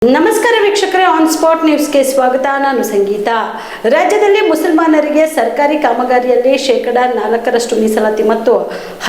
ನಮಸ್ಕಾರ ವೀಕ್ಷಕರೇ, on spot ನ್ಯೂಸ್ಗೆ ಸ್ವಾಗತ. ನಾನು ಸಂಗೀತ. ರಾಜ್ಯದಲ್ಲಿ ಮುಸಲ್ಮಾನರಿಗೆ ಸರ್ಕಾರಿ ಕಾಮಗಾರಿಯಲ್ಲಿ ಶೇಕಡಾ 4% ಮೀಸಲಾತಿ ಮತ್ತು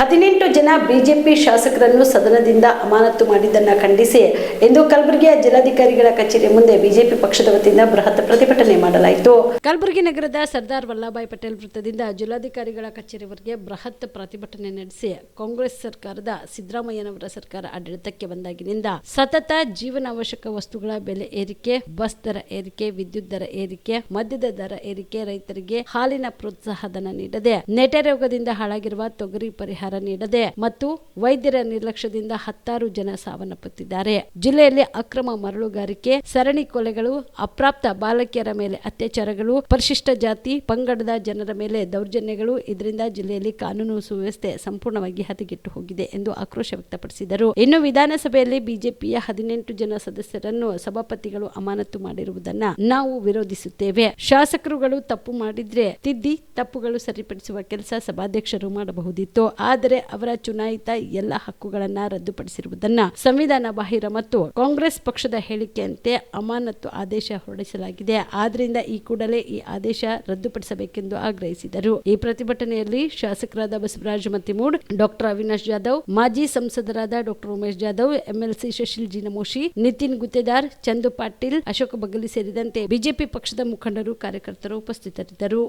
18 ಜನ ಬಿಜೆಪಿ ಶಾಸಕರನ್ನು ಸದನದಿಂದ ಅಮಾನತು ಮಾಡಿದ್ದನ್ನು ಖಂಡಿಸಿ ಇಂದು ಕಲಬುರಗಿಯ ಜಿಲ್ಲಾಧಿಕಾರಿಗಳ ಕಚೇರಿ ಮುಂದೆ ಬಿಜೆಪಿ ಪಕ್ಷದ ವತಿಯಿಂದ ಬೃಹತ್ ಪ್ರತಿಭಟನೆ ಮಾಡಲಾಯಿತು. ಕಲಬುರಗಿ ನಗರದ ಸರ್ದಾರ್ ವಲ್ಲಭಭಾಯಿ ಪಟೇಲ್ ವೃತ್ತದಿಂದ ಜಿಲ್ಲಾಧಿಕಾರಿಗಳ ಕಚೇರಿವರೆಗೆ ಬೃಹತ್ ಪ್ರತಿಭಟನೆ ನಡೆಸಿ ಕಾಂಗ್ರೆಸ್ ಸರ್ಕಾರದ ಸಿದ್ದರಾಮಯ್ಯನವರ ಸರ್ಕಾರ ಆಡಳಿತಕ್ಕೆ ಬಂದಾಗಿನಿಂದ ಸತತ ಜೀವನಾವಶ್ಯಕ ವಸ್ತುಗಳ ಬೆಲೆ ಏರಿಕೆ, ಬಸ್ ದರ ಏರಿಕೆ, ವಿದ್ಯುತ್ ದರ ಏರಿಕೆ, ಮದ್ಯದ ದರ ಏರಿಕೆ, ರೈತರಿಗೆ ಹಾಲಿನ ಪ್ರೋತ್ಸಾಹಧನ ನೀಡದೆ, ನೆಟೆ ರೋಗದಿಂದ ಹಾಳಾಗಿರುವ ತೊಗರಿ ಪರಿಹಾರ ನೀಡದೆ ಮತ್ತು ವೈದ್ಯರ ನಿರ್ಲಕ್ಷ್ಯದಿಂದ 10 ಜನ ಸಾವನ್ನಪ್ಪುತ್ತಿದ್ದಾರೆ. ಜಿಲ್ಲೆಯಲ್ಲಿ ಅಕ್ರಮ ಮರಳುಗಾರಿಕೆ, ಸರಣಿ ಕೊಲೆಗಳು, ಅಪ್ರಾಪ್ತ ಬಾಲಕಿಯರ ಮೇಲೆ ಅತ್ಯಾಚಾರಗಳು, ಪರಿಶಿಷ್ಟ ಜಾತಿ ಪಂಗಡದ ಜನರ ಮೇಲೆ ದೌರ್ಜನ್ಯಗಳು, ಇದರಿಂದ ಜಿಲ್ಲೆಯಲ್ಲಿ ಕಾನೂನು ಸುವ್ಯವಸ್ಥೆ ಸಂಪೂರ್ಣವಾಗಿ ಹದಗೆಟ್ಟು ಹೋಗಿದೆ ಎಂದು ಆಕ್ರೋಶ ವ್ಯಕ್ತಪಡಿಸಿದರು. ಇನ್ನು ವಿಧಾನಸಭೆಯಲ್ಲಿ ಬಿಜೆಪಿಯ 18 ಜನ ಸದಸ್ಯರನ್ನು ಸಭಾಪತಿಗಳು ಅಮಾನತು ಮಾಡಿರುವುದನ್ನ ನಾವು ವಿರೋಧಿಸುತ್ತೇವೆ. ಶಾಸಕರುಗಳು ತಪ್ಪು ಮಾಡಿದ್ರೆ ತಿದ್ದಿ ತಪ್ಪುಗಳು ಸರಿಪಡಿಸುವ ಕೆಲಸ ಸಭಾಧ್ಯಕ್ಷರು ಮಾಡಬಹುದಿತ್ತು. ಆದರೆ ಅವರ ಚುನಾಯಿತ ಎಲ್ಲ ಹಕ್ಕುಗಳನ್ನ ರದ್ದುಪಡಿಸಿರುವುದನ್ನ ಸಂವಿಧಾನ ಬಾಹಿರ ಮತ್ತು ಕಾಂಗ್ರೆಸ್ ಪಕ್ಷದ ಹೇಳಿಕೆಯಂತೆ ಅಮಾನತು ಆದೇಶ ಹೊರಡಿಸಲಾಗಿದೆ. ಆದ್ರಿಂದ ಈ ಕೂಡಲೇ ಈ ಆದೇಶ ರದ್ದುಪಡಿಸಬೇಕೆಂದು ಆಗ್ರಹಿಸಿದರು. ಈ ಪ್ರತಿಭಟನೆಯಲ್ಲಿ ಶಾಸಕರಾದ ಬಸವರಾಜ ಮತ್ತಿಮೂಡ್, ಡಾಕ್ಟರ್ ಅವಿನಾಶ್ ಜಾಧವ್, ಮಾಜಿ ಸಂಸದರಾದ ಡಾಕ್ಟರ್ ಉಮೇಶ್ ಜಾಧವ್, ಎಂಎಲ್ಸಿ ಶಶಿಲ್ ಜಿನಮೋಶಿ, ನಿತಿನ್ ಗುತ್ತೇದಾರ್, ಚಂದು ಪಾಟೀಲ್, ಅಶೋಕ ಬಗಲಿ ಸೇರಿದಂತೆ ಬಿಜೆಪಿ ಪಕ್ಷದ ಮುಖಂಡರು, ಕಾರ್ಯಕರ್ತರು ಉಪಸ್ಥಿತರಿದ್ದರು.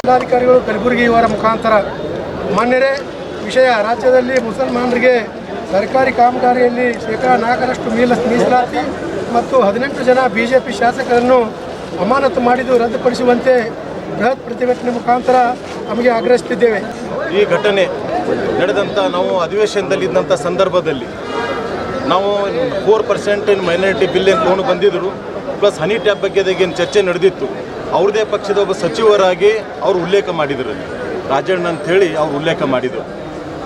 ಜಿಲ್ಲಾಧಿಕಾರಿಗಳು ಕಲಬುರಗಿ ಇವರ ಮುಖಾಂತರ ಮಾನ್ಯರೇ, ವಿಷಯ ರಾಜ್ಯದಲ್ಲಿ ಮುಸಲ್ಮಾನರಿಗೆ ಸರ್ಕಾರಿ ಕಾಮಗಾರಿಯಲ್ಲಿ ಶೇಕಡಾ 4% ಮೀಸಲಾತಿ ಮತ್ತು 18 ಜನ ಬಿಜೆಪಿ ಶಾಸಕರನ್ನು ಅಮಾನತು ಮಾಡಿದ್ದು ರದ್ದುಪಡಿಸುವಂತೆ ಬೃಹತ್ ಪ್ರತಿಭಟನೆ ಮುಖಾಂತರ ನಮಗೆ ಆಗ್ರಹಿಸುತ್ತಿದ್ದೇವೆ. ಈ ಘಟನೆ ನಡೆದಂಥ ನಾವು ಅಧಿವೇಶನದಲ್ಲಿದ್ದಂಥ ಸಂದರ್ಭದಲ್ಲಿ ನಾವು 4% ಮೈನಾರಿಟಿ ಬಿಲ್ ಏನು ತೊಗೊಂಡು ಬಂದಿದ್ದರು, ಪ್ಲಸ್ ಹನಿ ಟ್ಯಾಪ್ ಬಗ್ಗೆ ಏನು ಚರ್ಚೆ ನಡೆದಿತ್ತು. ಅವ್ರದೇ ಪಕ್ಷದ ಒಬ್ಬ ಸಚಿವರಾಗಿ ಅವರು ಉಲ್ಲೇಖ ಮಾಡಿದರು, ರಾಜಣ್ಣ ಅಂಥೇಳಿ ಅವ್ರು ಉಲ್ಲೇಖ ಮಾಡಿದರು.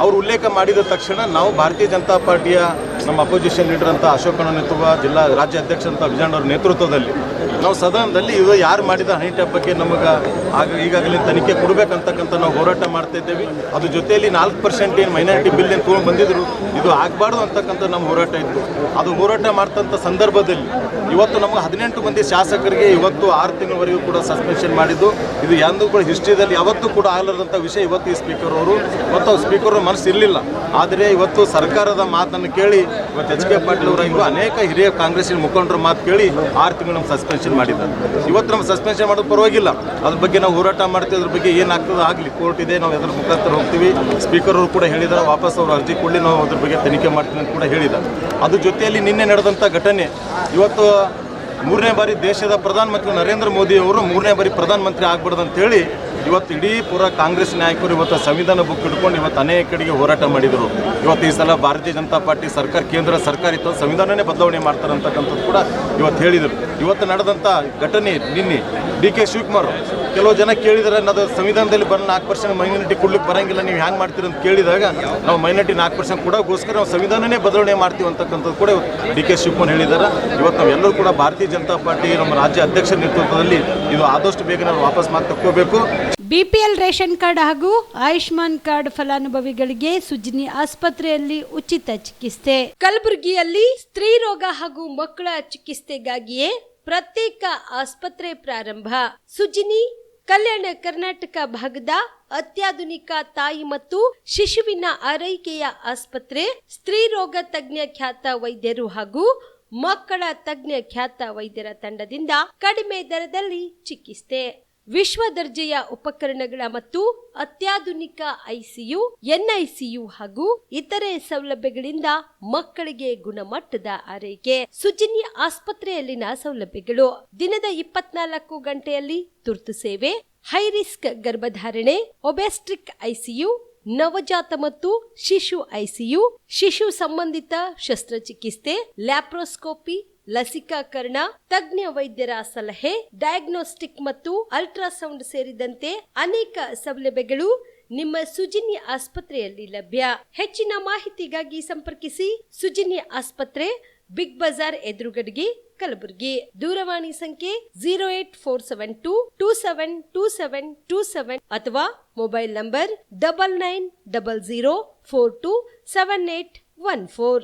ಅವರು ಉಲ್ಲೇಖ ಮಾಡಿದ ತಕ್ಷಣ ನಾವು ಭಾರತೀಯ ಜನತಾ ಪಾರ್ಟಿಯ ನಮ್ಮ ಅಪೋಸಿಷನ್ ಲೀಡರ್ ಅಂತ ಅಶೋಕಣ್ಣ ಜಿಲ್ಲಾ ರಾಜ್ಯ ಅಧ್ಯಕ್ಷ ಅಂತ ವಿಜಯಣ್ಣವ್ರ ನೇತೃತ್ವದಲ್ಲಿ ನಾವು ಸದನದಲ್ಲಿ ಇದು ಯಾರು ಮಾಡಿದ ಹನಿ ಟ್ಯಾಪ್ ಬಗ್ಗೆ ನಮಗೆ ಈಗಾಗಲೇ ತನಿಖೆ ಕೊಡಬೇಕಂತಕ್ಕಂಥ ನಾವು ಹೋರಾಟ ಮಾಡ್ತಾ ಇದ್ದೇವೆ. ಅದ್ರ ಜೊತೆಯಲ್ಲಿ 4% ಏನು ಮೈನಾರಿಟಿ ಬಿಲ್ ಏನು ತೊಗೊಂಡು ಬಂದಿದ್ದರು, ಇದು ಆಗಬಾರ್ದು ಅಂತಕ್ಕಂಥ ನಮ್ಮ ಹೋರಾಟ ಇತ್ತು. ಅದು ಹೋರಾಟ ಮಾಡ್ತಂಥ ಸಂದರ್ಭದಲ್ಲಿ ಇವತ್ತು ನಮಗೆ 18 ಮಂದಿ ಶಾಸಕರಿಗೆ ಇವತ್ತು 6 ತಿಂಗಳವರೆಗೂ ಕೂಡ ಸಸ್ಪೆನ್ಷನ್ ಮಾಡಿದ್ದು, ಇದು ಎಂದೂ ಕೂಡ ಹಿಸ್ಟ್ರಿದಲ್ಲಿ ಯಾವತ್ತೂ ಕೂಡ ಆಗಲಾರ್ದಂಥ ವಿಷಯ. ಇವತ್ತು ಈ ಸ್ಪೀಕರ್ ಅವರು ಮತ್ತು ಸ್ಪೀಕರ್ ಮನಸ್ಸು ಇರಲಿಲ್ಲ, ಆದರೆ ಇವತ್ತು ಸರ್ಕಾರದ ಮಾತನ್ನು ಕೇಳಿ ಇವತ್ತು ಎಚ್ ಕೆ ಪಾಟೀಲ್ ಅವರಾಗಿರುವ ಅನೇಕ ಹಿರಿಯ ಕಾಂಗ್ರೆಸ್ಸಿನ ಮುಖಂಡರ ಮಾತು ಕೇಳಿ 6 ತಿಂಗಳು ನಮ್ಮ ಸಸ್ಪೆನ್ಷನ್ ಮಾಡಿದ್ದಾರೆ. ಇವತ್ತು ನಮ್ಮ ಸಸ್ಪೆನ್ಷನ್ ಮಾಡೋದು ಪರವಾಗಿಲ್ಲ, ಅದ್ರ ಬಗ್ಗೆ ನಾವು ಹೋರಾಟ ಮಾಡ್ತೀವಿ. ಅದ್ರ ಬಗ್ಗೆ ಏನಾಗ್ತದೆ ಆಗಲಿ, ಕೋರ್ಟ್ ಇದೆ, ನಾವು ಅದರ ಮುಖಾಂತರ ಹೋಗ್ತೀವಿ. ಸ್ಪೀಕರ್ ಅವರು ಕೂಡ ಹೇಳಿದ್ದಾರೆ, ವಾಪಸ್ ಅವರು ಅರ್ಜಿ ಕೊಡಲಿ, ನಾವು ಅದ್ರ ಬಗ್ಗೆ ತನಿಖೆ ಮಾಡ್ತೀವಿ ಅಂತ ಕೂಡ ಹೇಳಿದ್ದಾರೆ. ಅದ್ರ ಜೊತೆಯಲ್ಲಿ ನಿನ್ನೆ ನಡೆದಂಥ ಘಟನೆ, ಇವತ್ತು 3ನೇ ಬಾರಿ ದೇಶದ ಪ್ರಧಾನಮಂತ್ರಿ ನರೇಂದ್ರ ಮೋದಿ ಅವರು 3ನೇ ಬಾರಿ ಪ್ರಧಾನಮಂತ್ರಿ ಆಗ್ಬಾರ್ದು ಅಂತೇಳಿ ಇವತ್ತು ಇಡೀ ಪೂರ ಕಾಂಗ್ರೆಸ್ ನಾಯಕರು ಇವತ್ತು ಸಂವಿಧಾನ ಬುಕ್ ಹಿಡ್ಕೊಂಡು ಇವತ್ತು ಅನೇಕ ಕಡೆಗೆ ಹೋರಾಟ ಮಾಡಿದರು. ಇವತ್ತು ಈ ಸಲ ಭಾರತೀಯ ಜನತಾ ಪಾರ್ಟಿ ಸರ್ಕಾರ, ಕೇಂದ್ರ ಸರ್ಕಾರ ಇತ್ತು, ಸಂವಿಧಾನನೇ ಬದಲಾವಣೆ ಮಾಡ್ತಾರೆ ಅಂತಕ್ಕಂಥದ್ದು ಕೂಡ ಇವತ್ತು ಹೇಳಿದರು. ಇವತ್ತು ನಡೆದಂಥ ಘಟನೆ ನಿನ್ನೆ ಡಿ.ಕೆ. ಶಿವಕುಮಾರ್ ಕೆಲವು ಜನ ಕೇಳಿದರೆ ಅದು ಸಂವಿಧಾನದಲ್ಲಿ ಬರೋ 4% ಮೈನಾರಿಟಿ ಕೊಡ್ಲಿಕ್ಕೆ ಬರೋಂಗಿಲ್ಲ, ನೀವು ಹ್ಯಾಂಗೆ ಮಾಡ್ತೀರಿ ಅಂತ ಕೇಳಿದಾಗ ನಾವು ಮೈನಾರಿಟಿ 4% ಕೊಡೋಕ್ಕೋಸ್ಕರ ನಾವು ಸಂವಿಧಾನನೇ ಬದಲಾವಣೆ ಮಾಡ್ತೀವಿ ಅಂತಕ್ಕಂಥದ್ದು ಕೂಡ ಡಿ.ಕೆ. ಶಿವಕುಮಾರ್ ಹೇಳಿದ್ದಾರೆ. ಇವತ್ತು ನಾವೆಲ್ಲರೂ ಕೂಡ ಭಾರತೀಯ ಜನತಾ ಪಾರ್ಟಿ ನಮ್ಮ ರಾಜ್ಯ ಅಧ್ಯಕ್ಷರ ನೇತೃತ್ವದಲ್ಲಿ ಇದು ಆದಷ್ಟು ಬೇಗ ನಾವು ವಾಪಸ್ ಮಾಡಿ ತಕ್ಕೋಬೇಕು. ಬಿಪಿಎಲ್ ರೇಷನ್ ಕಾರ್ಡ್ ಹಾಗೂ ಆಯುಷ್ಮಾನ್ ಕಾರ್ಡ್ ಫಲಾನುಭವಿಗಳಿಗೆ ಸುಜಿನಿ ಆಸ್ಪತ್ರೆಯಲ್ಲಿ ಉಚಿತ ಚಿಕಿತ್ಸೆ. ಕಲಬುರಗಿಯಲ್ಲಿ ಸ್ತ್ರೀ ರೋಗ ಹಾಗೂ ಮಕ್ಕಳ ಚಿಕಿತ್ಸೆಗಾಗಿಯೇ ಪ್ರತ್ಯೇಕ ಆಸ್ಪತ್ರೆ ಪ್ರಾರಂಭ. ಸುಜಿನಿ ಕಲ್ಯಾಣ ಕರ್ನಾಟಕ ಭಾಗದ ಅತ್ಯಾಧುನಿಕ ತಾಯಿ ಮತ್ತು ಶಿಶುವಿನ ಆರೈಕೆಯ ಆಸ್ಪತ್ರೆ. ಸ್ತ್ರೀ ರೋಗ ತಜ್ಞ ಖ್ಯಾತ ವೈದ್ಯರು ಹಾಗೂ ಮಕ್ಕಳ ತಜ್ಞ ಖ್ಯಾತ ವೈದ್ಯರ ತಂಡದಿಂದ ಕಡಿಮೆ ದರದಲ್ಲಿ ಚಿಕಿತ್ಸೆ, ವಿಶ್ವ ದರ್ಜೆಯ ಉಪಕರಣಗಳ ಮತ್ತು ಅತ್ಯಾಧುನಿಕ ಐಸಿಯು, ಎನ್ಐಸಿಯು ಹಾಗೂ ಇತರೆ ಸೌಲಭ್ಯಗಳಿಂದ ಮಕ್ಕಳಿಗೆ ಗುಣಮಟ್ಟದ ಆರೈಕೆ. ಸುಜಿನಿ ಆಸ್ಪತ್ರೆಯಲ್ಲಿನ ಸೌಲಭ್ಯಗಳು: ದಿನದ 24 ಗಂಟೆಯಲ್ಲಿ ತುರ್ತು ಸೇವೆ, ಹೈ ರಿಸ್ಕ್ ಗರ್ಭಧಾರಣೆ, ಒಬೆಸ್ಟ್ರಿಕ್ ಐಸಿಯು, ನವಜಾತ ಮತ್ತು ಶಿಶು ಐಸಿಯು, ಶಿಶು ಸಂಬಂಧಿತ ಶಸ್ತ್ರಚಿಕಿತ್ಸೆ, ಲ್ಯಾಪ್ರೋಸ್ಕೋಪಿ, ಲಸಿಕಾಕರಣ, ತಜ್ಞ ವೈದ್ಯರ ಸಲಹೆ, ಡಯಾಗ್ನೋಸ್ಟಿಕ್ ಮತ್ತು ಅಲ್ಟ್ರಾಸೌಂಡ್ ಸೇರಿದಂತೆ ಅನೇಕ ಸೌಲಭ್ಯಗಳು ನಿಮ್ಮ ಸುಜಿನಿ ಆಸ್ಪತ್ರೆಯಲ್ಲಿ ಲಭ್ಯ. ಹೆಚ್ಚಿನ ಮಾಹಿತಿಗಾಗಿ ಸಂಪರ್ಕಿಸಿ ಸುಜಿನಿ ಆಸ್ಪತ್ರೆ, ಬಿಗ್ ಬಜಾರ್ ಎದುರುಗಡೆಗೆ, ಕಲಬುರಗಿ. ದೂರವಾಣಿ ಸಂಖ್ಯೆ 08472272727 ಅಥವಾ ಮೊಬೈಲ್ ನಂಬರ್ 9900427814.